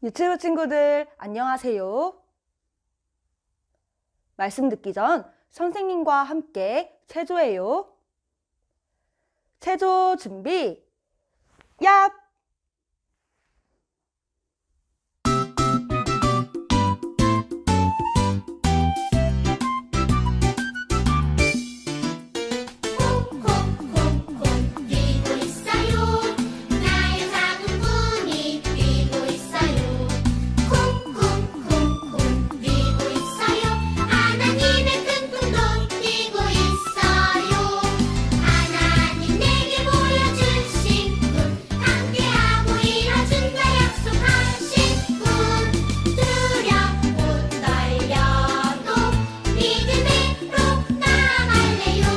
유치부 친구들, 안녕하세요. 말씀 듣기 전 선생님과 함께 체조해요. 체조 준비, 얍! 콩콩콩콩 뛰고 있어요. 나의 작은 꿈이 뛰고 있어요. 콩콩콩콩 뛰고 있어요. 하나님의 큰 꿈도 뛰고 있어요. 하나님 내게 보여주신 꿈 함께하고 이뤄준다 약속하신 꿈 두렵고 떨려도 믿음으로 나아갈래요.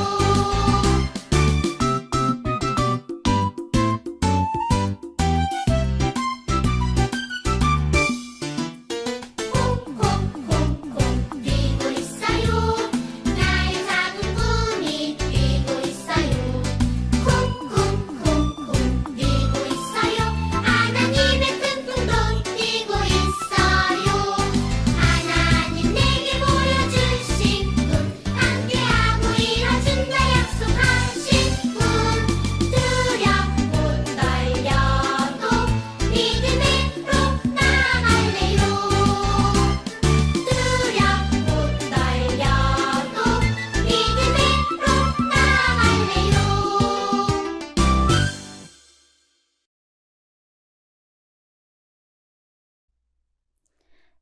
콩콩콩콩 뛰고 있어요. 나의 작은 꿈이 뛰고 있어요. 콩콩콩콩 뛰고 있어요. 하나님의 큰 꿈도 뛰고 있어요. 하나님 내게 보여주신 꿈 함께하고 이뤄준다 약속하신 꿈 두렵고 떨려도 믿음으로 나아갈래요. 두렵고 떨려도 믿음으로 나아갈래요.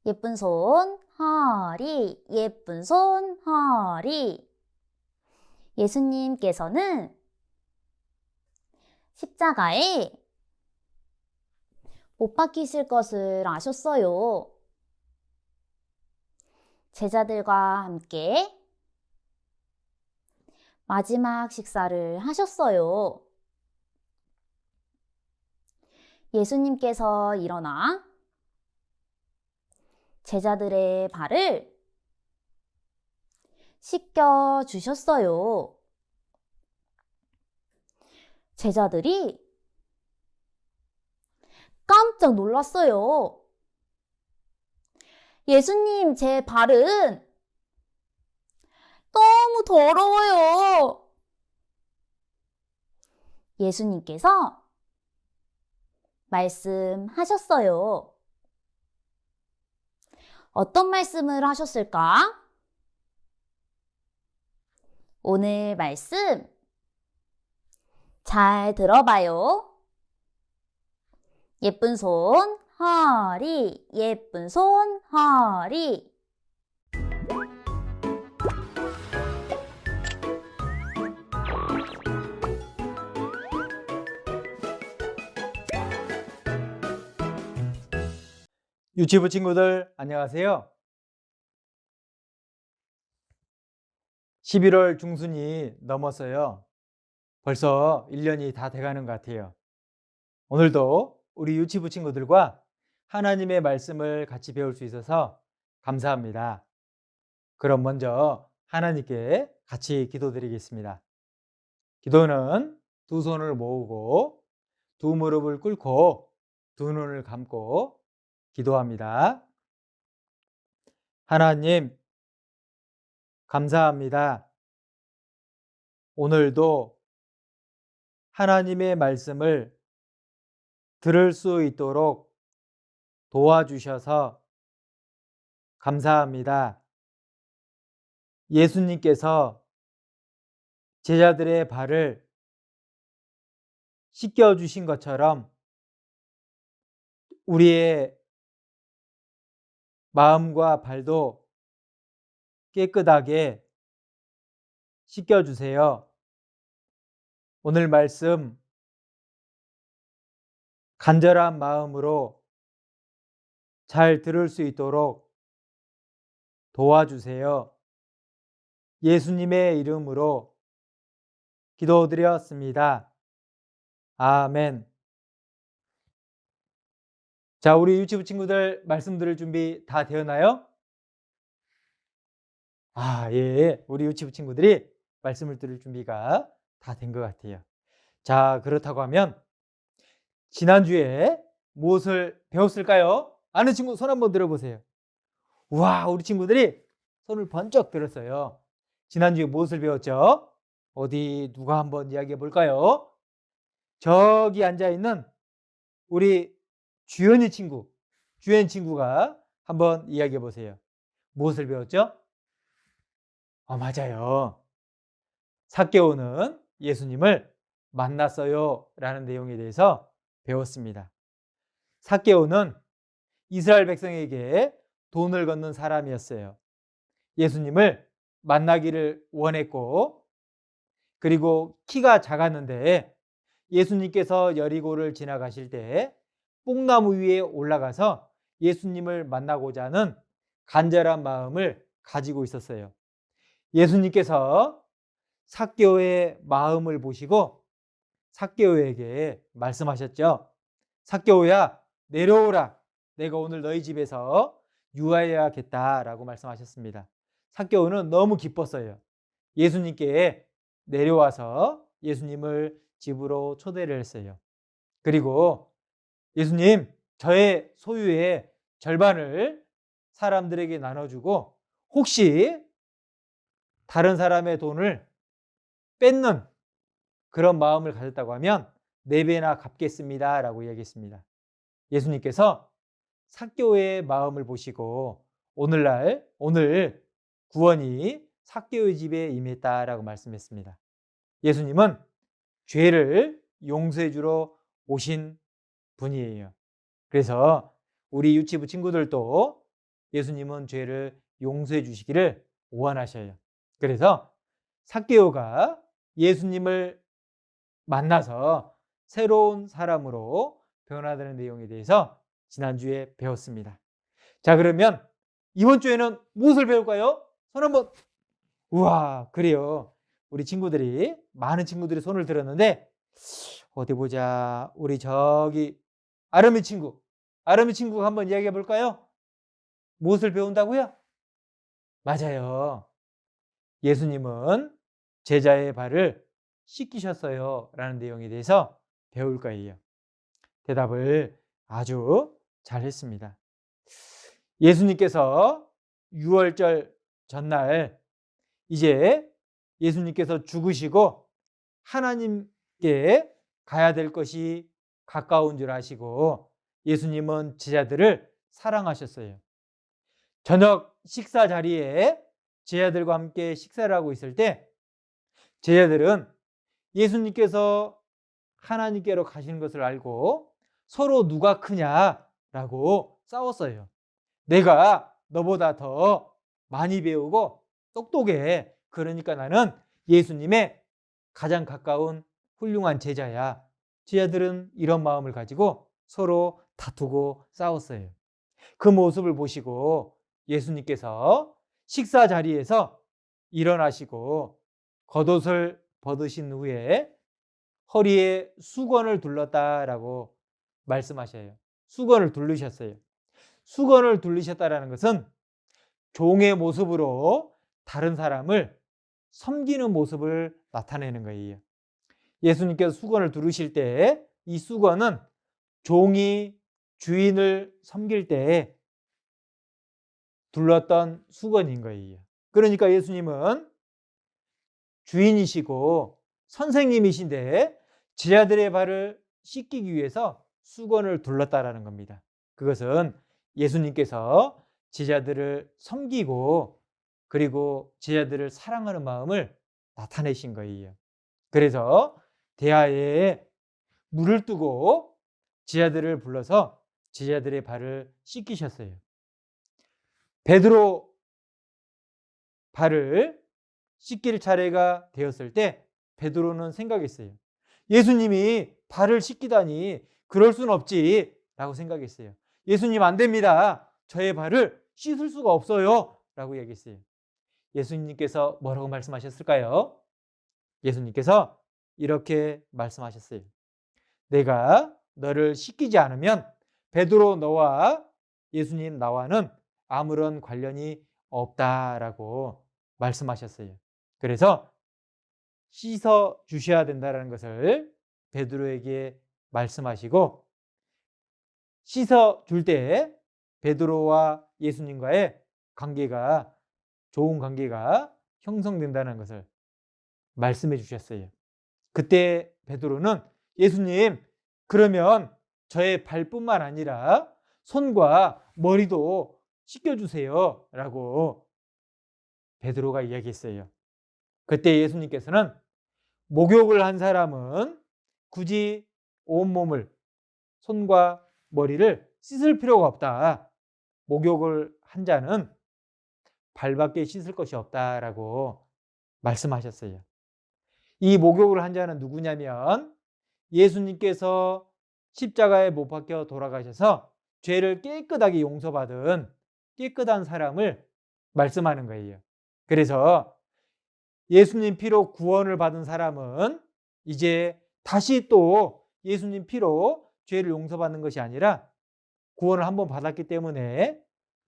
예쁜 손, 허리, 예쁜 손, 허리. 예수님께서는 십자가에 못 박히실 것을 아셨어요. 제자들과 함께 마지막 식사를 하셨어요. 예수님께서 일어나 제자들의 발을 씻겨 주셨어요. 제자들이 깜짝 놀랐어요. 예수님, 제 발은 너무 더러워요. 예수님께서 말씀하셨어요. 어떤 말씀을 하셨을까? 오늘 말씀 잘 들어봐요. 예쁜 손, 허리, 예쁜 손, 허리. 유치부 친구들 안녕하세요. 11월 중순이 넘었어요. 벌써 1년이 다 돼가는 것 같아요. 오늘도 우리 유치부 친구들과 하나님의 말씀을 같이 배울 수 있어서 감사합니다. 그럼 먼저 하나님께 같이 기도드리겠습니다. 기도는 두 손을 모으고 두 무릎을 꿇고 두 눈을 감고 기도합니다. 하나님, 감사합니다. 오늘도 하나님의 말씀을 들을 수 있도록 도와주셔서 감사합니다. 예수님께서 제자들의 발을 씻겨주신 것처럼 우리의 마음과 발도 깨끗하게 씻겨주세요. 오늘 말씀 간절한 마음으로 잘 들을 수 있도록 도와주세요. 예수님의 이름으로 기도드렸습니다. 아멘. 자, 우리 유치부 친구들 말씀 들을 준비 다 되었나요? 예. 우리 유치부 친구들이 말씀을 들을 준비가 다 된 것 같아요. 자, 그렇다고 하면 지난주에 무엇을 배웠을까요? 아는 친구 손 한번 들어보세요. 우와, 우리 친구들이 손을 번쩍 들었어요. 지난주에 무엇을 배웠죠? 어디 누가 한번 이야기해 볼까요? 저기 앉아있는 우리 주연이 친구가 한번 이야기해 보세요. 무엇을 배웠죠? 맞아요. 삭개오는 예수님을 만났어요 라는 내용에 대해서 배웠습니다. 삭개오는 이스라엘 백성에게 돈을 걷는 사람이었어요. 예수님을 만나기를 원했고, 그리고 키가 작았는데 예수님께서 여리고를 지나가실 때 뽕나무 위에 올라가서 예수님을 만나고자 하는 간절한 마음을 가지고 있었어요. 예수님께서 삭개오의 마음을 보시고 삭개오에게 말씀하셨죠. 삭개오야, 내려오라. 내가 오늘 너희 집에서 유하여야겠다라고 말씀하셨습니다. 삭개오는 너무 기뻤어요. 예수님께 내려와서 예수님을 집으로 초대를 했어요. 그리고 예수님, 저의 소유의 절반을 사람들에게 나눠주고 혹시 다른 사람의 돈을 뺏는 그런 마음을 가졌다고 하면 4배나 갚겠습니다 라고 이야기했습니다. 예수님께서 삭개오의 마음을 보시고 오늘 구원이 삭개오의 집에 임했다라고 말씀했습니다. 예수님은 죄를 용서해 주러 오신 분이에요. 그래서 우리 유치부 친구들도 예수님은 죄를 용서해 주시기를 원하셔요. 그래서 삭개오가 예수님을 만나서 새로운 사람으로 변화되는 내용에 대해서 지난주에 배웠습니다. 자, 그러면 이번 주에는 무엇을 배울까요? 손 한번. 우와, 그래요. 우리 친구들이, 많은 친구들이 손을 들었는데 어디 보자. 우리 저기 아름이 친구가 한번 이야기해 볼까요? 무엇을 배운다고요? 맞아요. 예수님은 제자의 발을 씻기셨어요 라는 내용에 대해서 배울 거예요. 대답을 아주 잘 했습니다. 예수님께서 6월절 전날 이제 예수님께서 죽으시고 하나님께 가야 될 것이 가까운 줄 아시고 예수님은 제자들을 사랑하셨어요. 저녁 식사 자리에 제자들과 함께 식사를 하고 있을 때 제자들은 예수님께서 하나님께로 가시는 것을 알고 서로 누가 크냐라고 싸웠어요. 내가 너보다 더 많이 배우고 똑똑해. 그러니까 나는 예수님의 가장 가까운 훌륭한 제자야. 제자들은 이런 마음을 가지고 서로 다투고 싸웠어요. 그 모습을 보시고 예수님께서 식사 자리에서 일어나시고 겉옷을 벗으신 후에 허리에 수건을 둘렀다라고 말씀하셔요. 수건을 두르셨어요. 수건을 두르셨다라는 것은 종의 모습으로 다른 사람을 섬기는 모습을 나타내는 거예요. 예수님께서 수건을 두르실 때 이 수건은 종이 주인을 섬길 때 둘렀던 수건인 거예요. 그러니까 예수님은 주인이시고 선생님이신데 제자들의 발을 씻기기 위해서 수건을 둘렀다라는 겁니다. 그것은 예수님께서 제자들을 섬기고 그리고 제자들을 사랑하는 마음을 나타내신 거예요. 그래서 대야에 물을 뜨고 제자들을 불러서 제자들의 발을 씻기셨어요. 베드로 발을 씻길 차례가 되었을 때 베드로는 생각했어요. 예수님이 발을 씻기다니 그럴 순 없지 라고 생각했어요. 예수님 안 됩니다. 저의 발을 씻을 수가 없어요 라고 얘기했어요. 예수님께서 뭐라고 말씀하셨을까요? 예수님께서 이렇게 말씀하셨어요. 내가 너를 씻기지 않으면 베드로 너와 예수님 나와는 아무런 관련이 없다라고 말씀하셨어요. 그래서 씻어 주셔야 된다는 것을 베드로에게 말씀하시고 씻어 줄 때 베드로와 예수님과의 관계가 좋은 관계가 형성된다는 것을 말씀해 주셨어요. 그때 베드로는 예수님, 그러면 저의 발뿐만 아니라 손과 머리도 씻겨주세요 라고 베드로가 이야기했어요. 그때 예수님께서는 목욕을 한 사람은 굳이 온몸을, 손과 머리를 씻을 필요가 없다. 목욕을 한 자는 발밖에 씻을 것이 없다라고 말씀하셨어요. 이 목욕을 한 자는 누구냐면 예수님께서 십자가에 못 박혀 돌아가셔서 죄를 깨끗하게 용서받은 깨끗한 사람을 말씀하는 거예요. 그래서 예수님 피로 구원을 받은 사람은 이제 다시 또 예수님 피로 죄를 용서받는 것이 아니라 구원을 한번 받았기 때문에,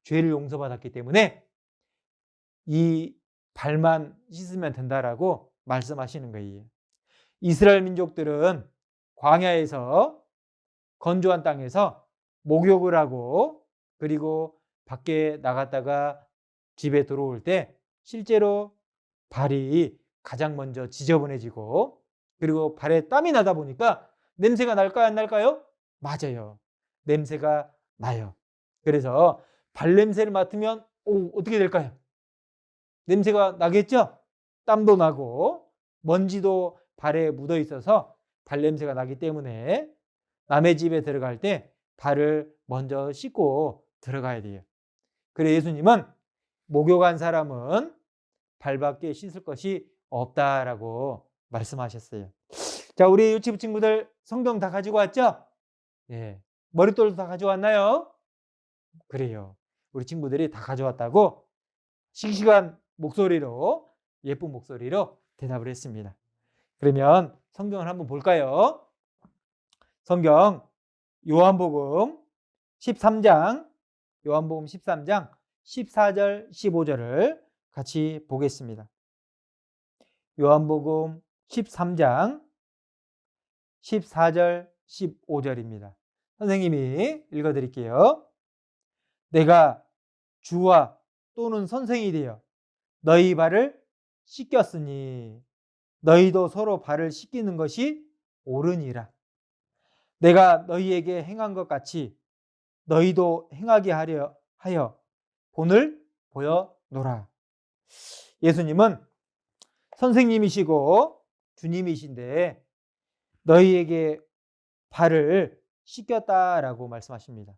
죄를 용서받았기 때문에 이 발만 씻으면 된다라고 말씀하시는 거예요. 이스라엘 민족들은 광야에서, 건조한 땅에서 목욕을 하고 그리고 밖에 나갔다가 집에 들어올 때 실제로 발이 가장 먼저 지저분해지고 그리고 발에 땀이 나다 보니까 냄새가 날까요, 안 날까요? 맞아요. 냄새가 나요. 그래서 발냄새를 맡으면 어떻게 될까요? 냄새가 나겠죠? 땀도 나고 먼지도 발에 묻어 있어서 발냄새가 나기 때문에 남의 집에 들어갈 때 발을 먼저 씻고 들어가야 돼요. 그래서 예수님은 목욕한 사람은 발밖에 씻을 것이 없다라고 말씀하셨어요. 자, 우리 유치부 친구들 성경 다 가지고 왔죠? 예. 머릿돌도 다 가져왔나요? 그래요. 우리 친구들이 다 가져왔다고 싱싱한 목소리로, 예쁜 목소리로 대답을 했습니다. 그러면 성경을 한번 볼까요? 성경 요한복음 13장 14절 15절을 같이 보겠습니다. 요한복음 13장 14절 15절입니다. 선생님이 읽어드릴게요. 내가 주와 또는 선생이 되어 너희 발을 씻겼으니 너희도 서로 발을 씻기는 것이 옳으니라. 내가 너희에게 행한 것 같이 너희도 행하게 하여 본을 보여노라. 예수님은 선생님이시고 주님이신데 너희에게 발을 씻겼다라고 말씀하십니다.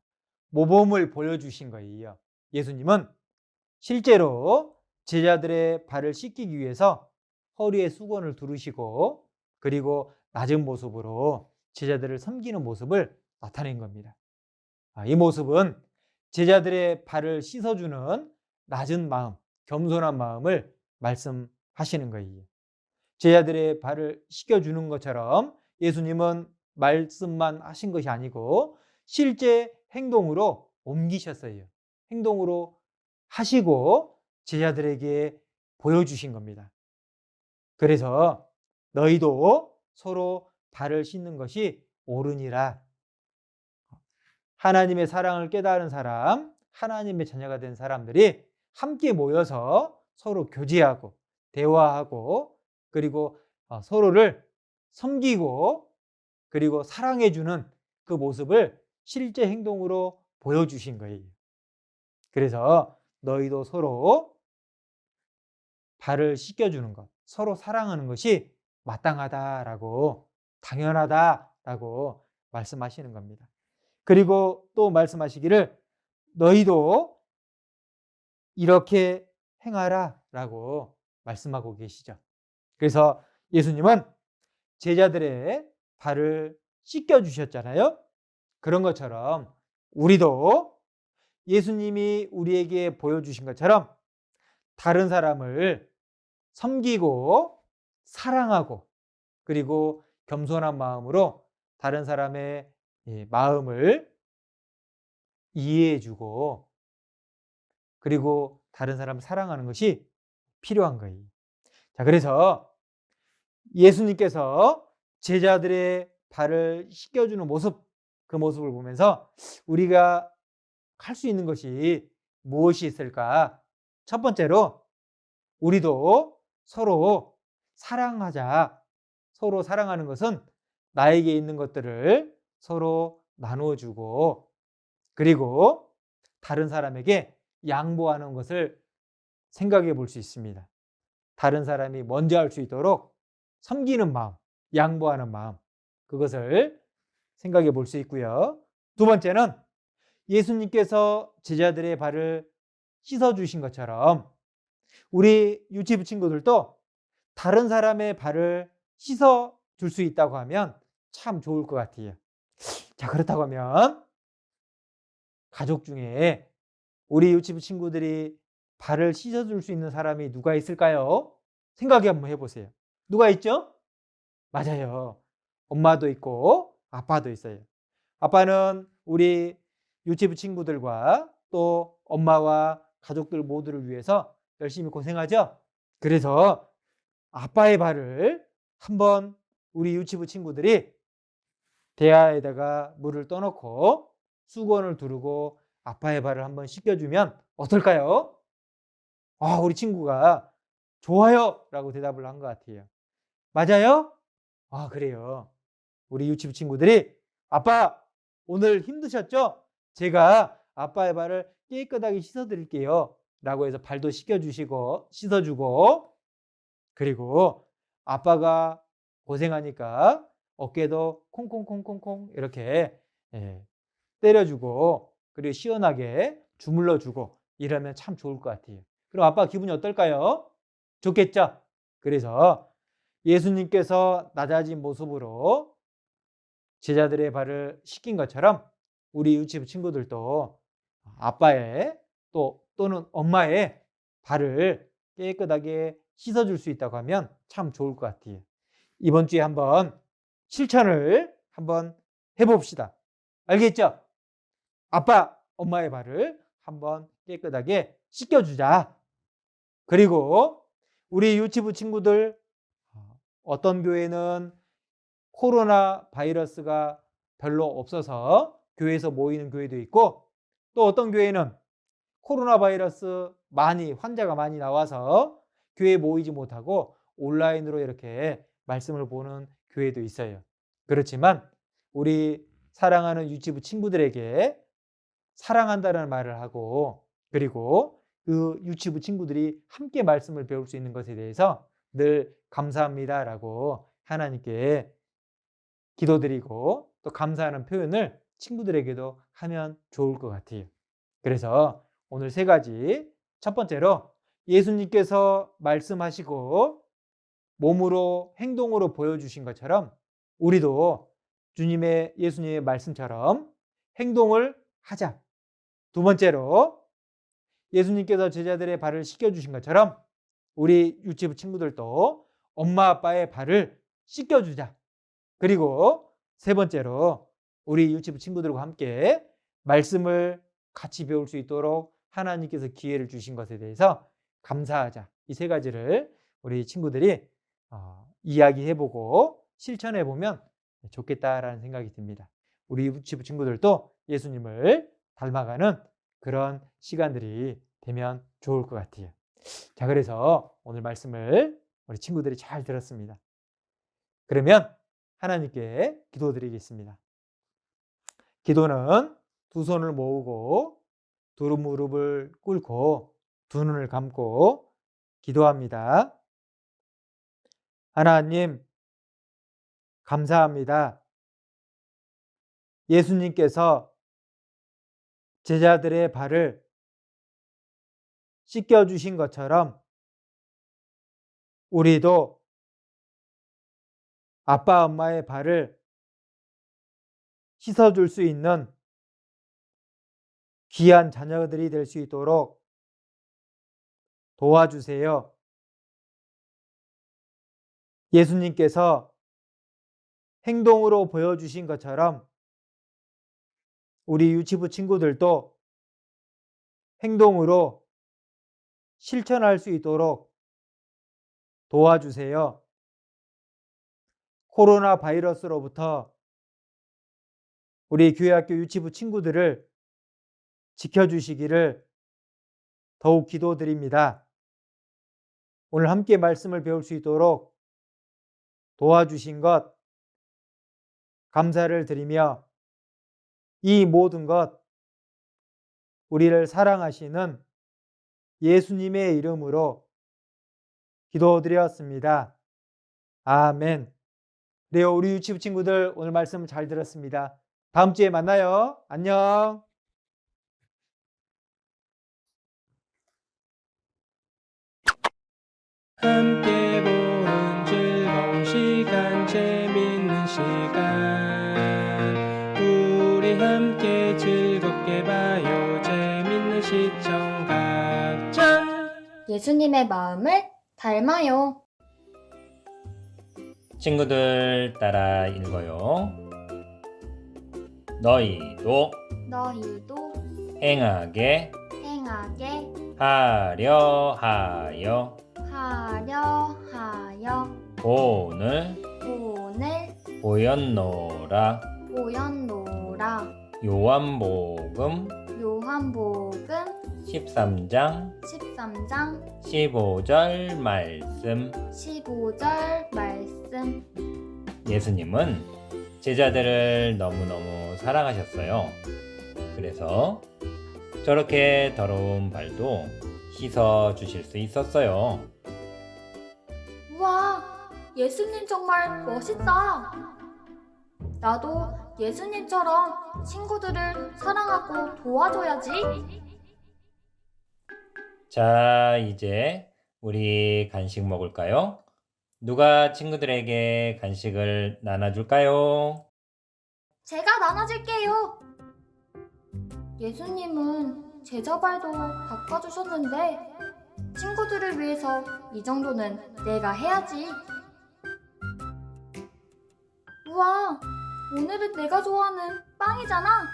모범을 보여주신 거예요. 예수님은 실제로 제자들의 발을 씻기기 위해서 허리에 수건을 두르시고 그리고 낮은 모습으로 제자들을 섬기는 모습을 나타낸 겁니다. 이 모습은 제자들의 발을 씻어주는 낮은 마음, 겸손한 마음을 말씀하시는 거예요. 제자들의 발을 씻겨주는 것처럼 예수님은 말씀만 하신 것이 아니고 실제 행동으로 옮기셨어요. 행동으로 하시고 제자들에게 보여주신 겁니다. 그래서 너희도 서로 발을 씻는 것이 옳으니라. 하나님의 사랑을 깨달은 사람, 하나님의 자녀가 된 사람들이 함께 모여서 서로 교제하고 대화하고 그리고 서로를 섬기고 그리고 사랑해주는 그 모습을 실제 행동으로 보여주신 거예요. 그래서 너희도 서로 발을 씻겨주는 것, 서로 사랑하는 것이 마땅하다라고, 당연하다라고 말씀하시는 겁니다. 그리고 또 말씀하시기를 너희도 이렇게 행하라라고 말씀하고 계시죠. 그래서 예수님은 제자들의 발을 씻겨주셨잖아요. 그런 것처럼 우리도 예수님이 우리에게 보여주신 것처럼 다른 사람을 섬기고 사랑하고 그리고 겸손한 마음으로 다른 사람의 마음을 이해해주고 그리고 다른 사람을 사랑하는 것이 필요한 거예요. 자, 그래서 예수님께서 제자들의 발을 씻겨주는 모습, 그 모습을 보면서 우리가 할 수 있는 것이 무엇이 있을까? 첫 번째로 우리도 서로 사랑하자. 서로 사랑하는 것은 나에게 있는 것들을 서로 나누어 주고, 그리고 다른 사람에게 양보하는 것을 생각해 볼 수 있습니다. 다른 사람이 먼저 할 수 있도록 섬기는 마음, 양보하는 마음, 그것을 생각해 볼 수 있고요. 두 번째는 예수님께서 제자들의 발을 씻어주신 것처럼 우리 유치부 친구들도 다른 사람의 발을 씻어줄 수 있다고 하면 참 좋을 것 같아요. 자, 그렇다고 하면 가족 중에 우리 유치부 친구들이 발을 씻어줄 수 있는 사람이 누가 있을까요? 생각해 한번 해보세요. 누가 있죠? 맞아요. 엄마도 있고 아빠도 있어요. 아빠는 우리 유치부 친구들과 또 엄마와 가족들 모두를 위해서 열심히 고생하죠. 그래서 아빠의 발을 한번 우리 유치부 친구들이 대야에다가 물을 떠놓고 수건을 두르고 아빠의 발을 한번 씻겨주면 어떨까요? 우리 친구가 좋아요 라고 대답을 한 것 같아요. 맞아요? 그래요. 우리 유치부 친구들이 아빠 오늘 힘드셨죠? 제가 아빠의 발을 깨끗하게 씻어드릴게요 라고 해서 발도 씻겨주시고 씻어주고, 그리고 아빠가 고생하니까 어깨도 콩콩콩콩콩 이렇게 때려주고, 그리고 시원하게 주물러주고 이러면 참 좋을 것 같아요. 그럼 아빠 기분이 어떨까요? 좋겠죠? 그래서 예수님께서 낮아진 모습으로 제자들의 발을 씻긴 것처럼 우리 유치부 친구들도 아빠의 또는 엄마의 발을 깨끗하게 씻어줄 수 있다고 하면 참 좋을 것 같아요. 이번 주에 한번 실천을 한번 해봅시다. 알겠죠? 아빠, 엄마의 발을 한번 깨끗하게 씻겨주자. 그리고 우리 유치부 친구들, 어떤 교회는 코로나 바이러스가 별로 없어서 교회에서 모이는 교회도 있고, 또 어떤 교회는 코로나 바이러스 환자가 많이 나와서 교회에 모이지 못하고 온라인으로 이렇게 말씀을 보는 교회도 있어요. 그렇지만 우리 사랑하는 유치부 친구들에게 사랑한다는 말을 하고, 그리고 그 유치부 친구들이 함께 말씀을 배울 수 있는 것에 대해서 늘 감사합니다라고 하나님께 기도드리고 또 감사하는 표현을 친구들에게도 하면 좋을 것 같아요. 그래서 오늘 세 가지, 첫 번째로 예수님께서 말씀하시고 몸으로 행동으로 보여주신 것처럼 우리도 예수님의 말씀처럼 행동을 하자. 두 번째로 예수님께서 제자들의 발을 씻겨주신 것처럼 우리 유치부 친구들도 엄마 아빠의 발을 씻겨주자. 그리고 세 번째로 우리 유치부 친구들과 함께 말씀을 같이 배울 수 있도록 하나님께서 기회를 주신 것에 대해서 감사하자. 이 세 가지를 우리 친구들이 이야기해보고 실천해보면 좋겠다라는 생각이 듭니다. 우리 유치부 친구들도 예수님을 닮아가는 그런 시간들이 되면 좋을 것 같아요. 자, 그래서 오늘 말씀을 우리 친구들이 잘 들었습니다. 그러면 하나님께 기도드리겠습니다. 기도는 두 손을 모으고 두 무릎을 꿇고 두 눈을 감고 기도합니다. 하나님, 감사합니다. 예수님께서 제자들의 발을 씻겨주신 것처럼 우리도 아빠, 엄마의 발을 씻어줄 수 있는 귀한 자녀들이 될 수 있도록 도와주세요. 예수님께서 행동으로 보여주신 것처럼 우리 유치부 친구들도 행동으로 실천할 수 있도록 도와주세요. 코로나 바이러스로부터 우리 교회학교 유치부 친구들을 지켜주시기를 더욱 기도드립니다. 오늘 함께 말씀을 배울 수 있도록 도와주신 것 감사를 드리며 이 모든 것 우리를 사랑하시는 예수님의 이름으로 기도드렸습니다. 아멘. 네, 우리 유치부 친구들 오늘 말씀 잘 들었습니다. 다음 주에 만나요. 안녕. 함께 보는 즐거운 시간 재밌는 시간 우리 함께 즐겁게 봐요 재밌는 시청 각장 예수님의 마음을 닮아요. 친구들 따라 읽어요. 너희도 너희도 행하게 행하게 하려 하여 하려 하여 오늘 오늘 보였노라. 보였노라. 요한복음 요한복음 13장 13장 15절 말씀. 15절 말씀. 예수님은 제자들을 너무너무 사랑하셨어요. 그래서 저렇게 더러운 발도 씻어 주실 수 있었어요. 우와, 예수님 정말 멋있다. 나도 예수님처럼 친구들을 사랑하고 도와줘야지. 자, 이제 우리 간식 먹을까요? 누가 친구들에게 간식을 나눠줄까요? 제가 나눠줄게요. 예수님은 제자 발도 닦아주셨는데 친구들을 위해서 이 정도는 내가 해야지. 우와, 오늘은 내가 좋아하는 빵이잖아.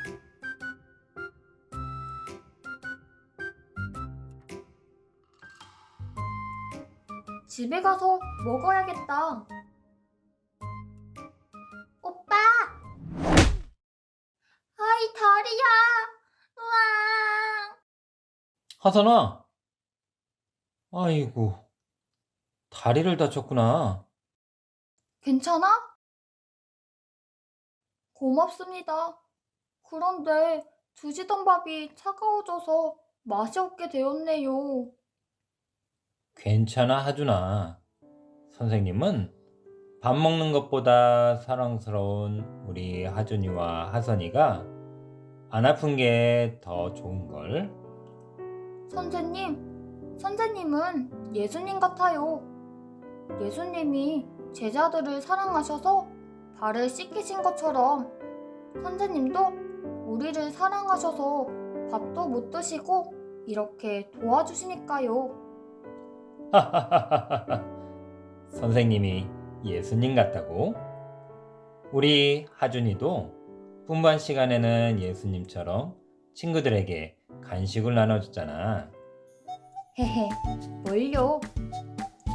집에 가서 먹어야겠다. 오빠! 아이, 다리야! 우와! 하선아! 아이고, 다리를 다쳤구나. 괜찮아? 고맙습니다. 그런데 주시던 밥이 차가워져서 맛이 없게 되었네요. 괜찮아, 하준아. 선생님은 밥 먹는 것보다 사랑스러운 우리 하준이와 하선이가 안 아픈 게 더 좋은걸? 선생님은 예수님 같아요. 예수님이 제자들을 사랑하셔서 발을 씻기신 것처럼 선생님도 우리를 사랑하셔서 밥도 못 드시고 이렇게 도와주시니까요. 선생님이 예수님 같다고? 우리 하준이도 분반 시간에는 예수님처럼 친구들에게 간식을 나눠줬잖아. 헤헤, 뭘요?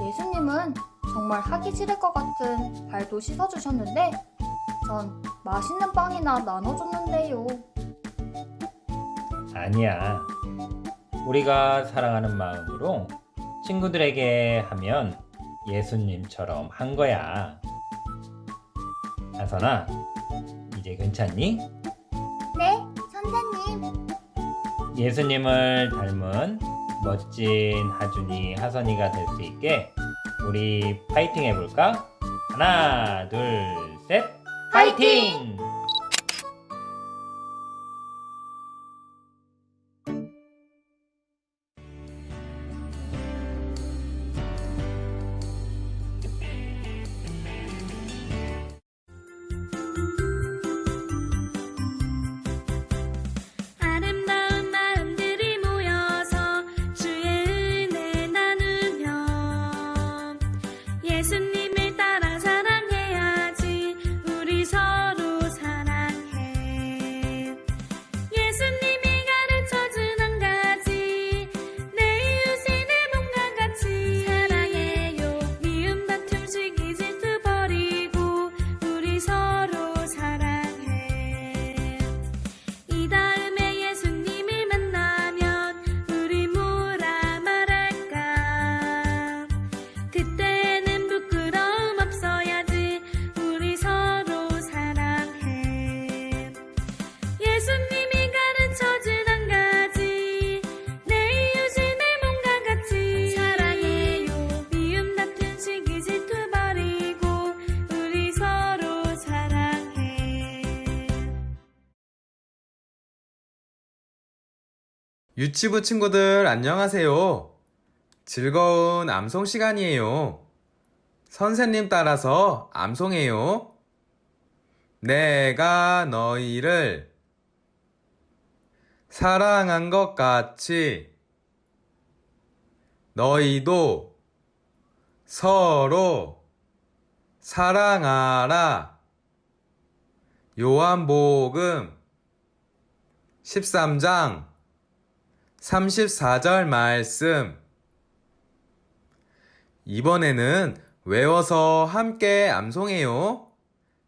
예수님은 정말 하기 싫을 것 같은 발도 씻어주셨는데 전 맛있는 빵이나 나눠줬는데요. 아니야. 우리가 사랑하는 마음으로 친구들에게 하면 예수님처럼 한 거야. 하선아, 이제 괜찮니? 네, 선생님. 예수님을 닮은 멋진 하준이, 하선이가 될 수 있게 우리 파이팅 해볼까? 하나, 둘, 셋, 파이팅! 아름다운 마음들이 모여서 주의 은혜 나누며 예수님을 따라 사랑해야지 우리 서로 유치부 친구들 안녕하세요. 즐거운 암송 시간이에요. 선생님 따라서 암송해요. 내가 너희를 사랑한 것 같이 너희도 서로 사랑하라. 요한복음 13장 34절 말씀. 이번에는 외워서 함께 암송해요.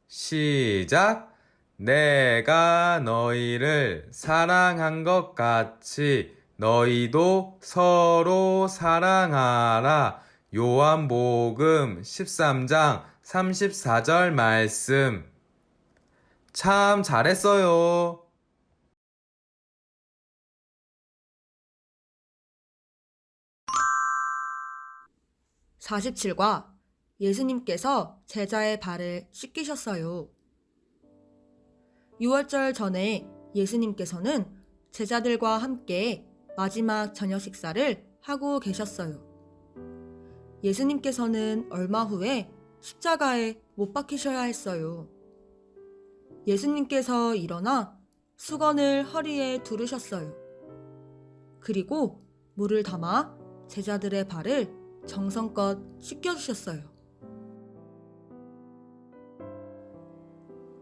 시작. 내가 너희를 사랑한 것 같이 너희도 서로 사랑하라. 요한복음 13장 34절 말씀. 참 잘했어요. (47과) 예수님께서 제자의 발을 씻기셨어요. 유월절 전에 예수님께서는 제자들과 함께 마지막 저녁 식사를 하고 계셨어요. 예수님께서는 얼마 후에 십자가에 못 박히셔야 했어요. 예수님께서 일어나 수건을 허리에 두르셨어요. 그리고 물을 담아 제자들의 발을 정성껏 씻겨주셨어요.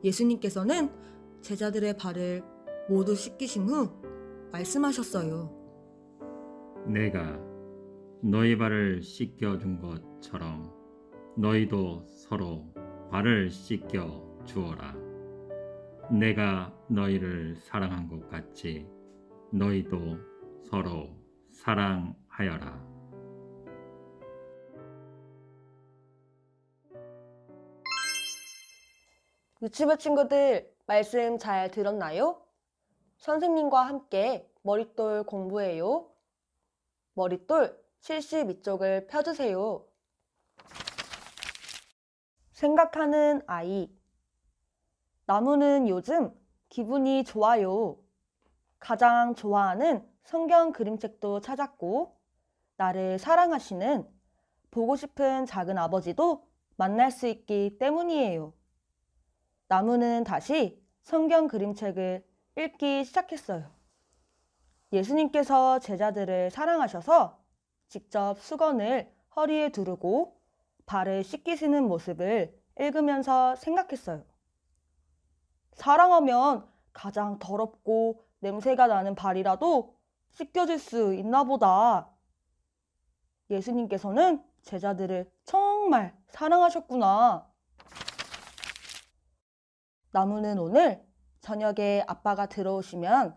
예수님께서는 제자들의 발을 모두 씻기신 후 말씀하셨어요. 내가 너희 발을 씻겨준 것처럼 너희도 서로 발을 씻겨 주어라. 내가 너희를 사랑한 것 같이 너희도 서로 사랑하여라. 유치부 친구들 말씀 잘 들었나요? 선생님과 함께 머릿돌 공부해요. 머릿돌 72쪽을 펴주세요. 생각하는 아이. 나무는 요즘 기분이 좋아요. 가장 좋아하는 성경 그림책도 찾았고, 나를 사랑하시는 보고 싶은 작은 아버지도 만날 수 있기 때문이에요. 나무는 다시 성경 그림책을 읽기 시작했어요. 예수님께서 제자들을 사랑하셔서 직접 수건을 허리에 두르고 발을 씻기시는 모습을 읽으면서 생각했어요. 사랑하면 가장 더럽고 냄새가 나는 발이라도 씻겨줄 수 있나 보다. 예수님께서는 제자들을 정말 사랑하셨구나. 나무는 오늘 저녁에 아빠가 들어오시면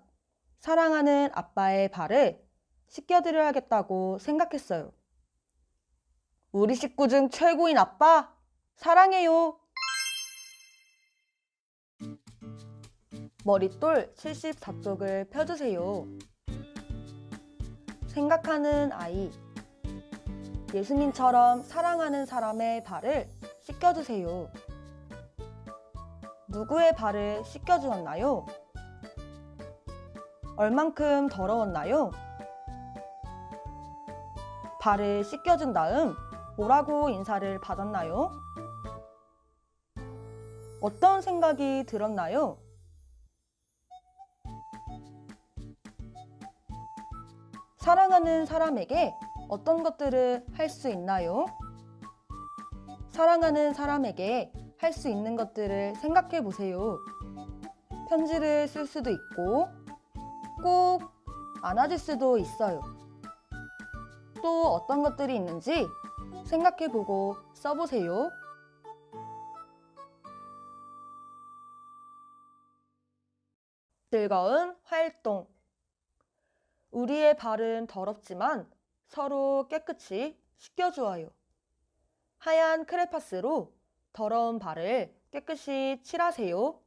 사랑하는 아빠의 발을 씻겨드려야겠다고 생각했어요. 우리 식구 중 최고인 아빠, 사랑해요. 머릿돌 74쪽을 펴주세요. 생각하는 아이. 예수님처럼 사랑하는 사람의 발을 씻겨주세요. 누구의 발을 씻겨주었나요? 얼만큼 더러웠나요? 발을 씻겨준 다음 뭐라고 인사를 받았나요? 어떤 생각이 들었나요? 사랑하는 사람에게 어떤 것들을 할 수 있나요? 사랑하는 사람에게 할 수 있는 것들을 생각해 보세요. 편지를 쓸 수도 있고 꼭 안아줄 수도 있어요. 또 어떤 것들이 있는지 생각해 보고 써보세요. 즐거운 활동. 우리의 발은 더럽지만 서로 깨끗이 씻겨주어요. 하얀 크레파스로 더러운 발을 깨끗이 칠하세요.